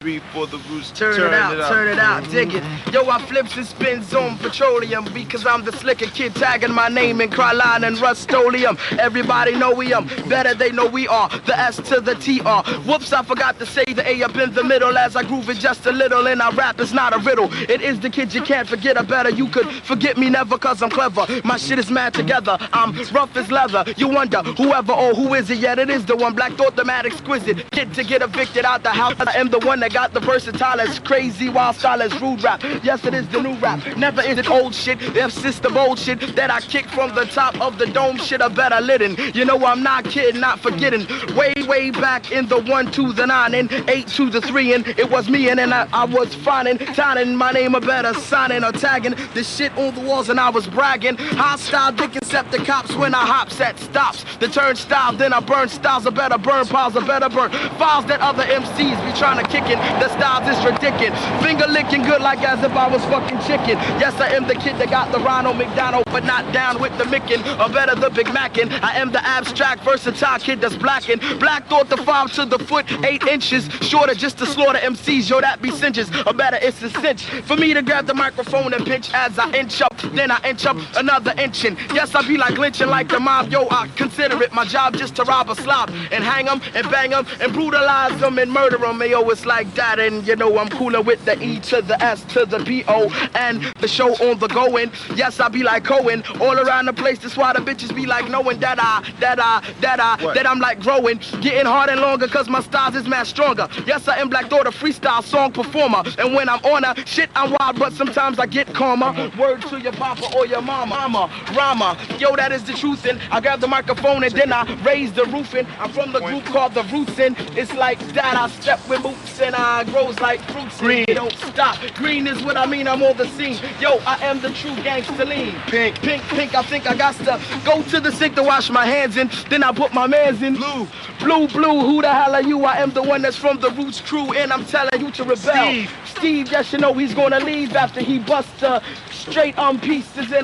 3 for the roots. Turn it out, dig it. Yo, I flips and spins on petroleum because I'm the slicker kid tagging my name in Crylon and Rust-Oleum. Everybody know we better they know we are the S to the TR. Whoops, I forgot to say the A up in the middle as I groove it just a little and I rap is not a riddle. It is the kid you can't forget, or better you could forget me never cause I'm clever. My shit is mad together, I'm rough as leather. You wonder whoever or who is it, yet it is the one. Black Thought, the mad exquisite kid to get evicted out the house. I am the one that got the versatile, crazy, wild style as rude rap. Yes, it is the new rap. Never is it old shit. If it's the bold shit that I kick from the top of the dome, shit I better litten. You know I'm not kidding, not forgetting. Way back in the 1 to the 9 and 8 to the 3, and it was me and then I was finding, signing my name a better signing or tagging this shit on the walls and I was bragging. Hostile dick except the cops when I hop set stops. The turnstile, then I burn styles, a better burn piles, a better burn files that other MCs be trying to kick in. The styles is ridiculous. Finger licking good like as if I was fucking chicken. Yes, I am the kid that got the Ronald McDonald, but not down with the Mickin, or better the Big Mackin. I am the abstract, versatile kid that's blackin'. Black Thought the 5 to the foot, 8 inches shorter just to slaughter MCs. Yo, that be cinches, or better it's a cinch for me to grab the microphone and pinch as I inch up. Then I inch up another inching. Yes, I be like lynching like the mob. Yo, I consider it my job just to rob a slob and hang 'em and bang 'em and brutalize 'em and murder 'em. Yo, it's like that, and you know I'm cooler with the E to the S to the P-O and the show on the going. Yes, I be like Cohen all around the place. That's why the bitches be like knowing that I'm like growing, getting hard and longer cause my styles is mad stronger. Yes, I am Black Thought, a freestyle song performer, and when I'm on a shit I'm wild, but sometimes I get calmer. Word to your papa or your mama, Rama. Yo, that is the truth, and I grab the microphone and then I raise the roofing. I'm from the group called the Roots, and it's like that. I step with boots and I grows like fruits. Green, don't stop. Green is what I mean. I'm on the scene. Yo, I am the true gangster lean. Pink. I think I got to go to the sink to wash my hands in. Then I put my mans in. Blue. Who the hell are you? I am the one that's from the Roots crew, and I'm telling you to rebel. Steve, yes, you know he's gonna leave after he busts straight pieces in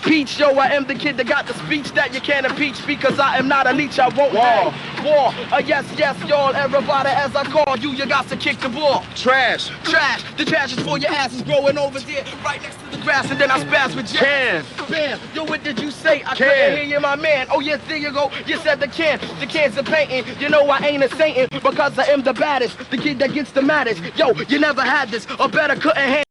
Peach. Yo, I am the kid that got the speech that you can't impeach because I am not a leech. I won't war. Yes, y'all, everybody, as I call you, you got to kick the ball. Trash. The trash is for your asses growing over there, right next to the grass, and then I spaz with jazz. Bam. Yo, what did you say? I couldn't hear you, my man. Oh, yes, there you go. You said the can. The cans are painting. You know I ain't a saint because I am the baddest. The kid that gets the maddest. Yo, you never had this, or better couldn't handle.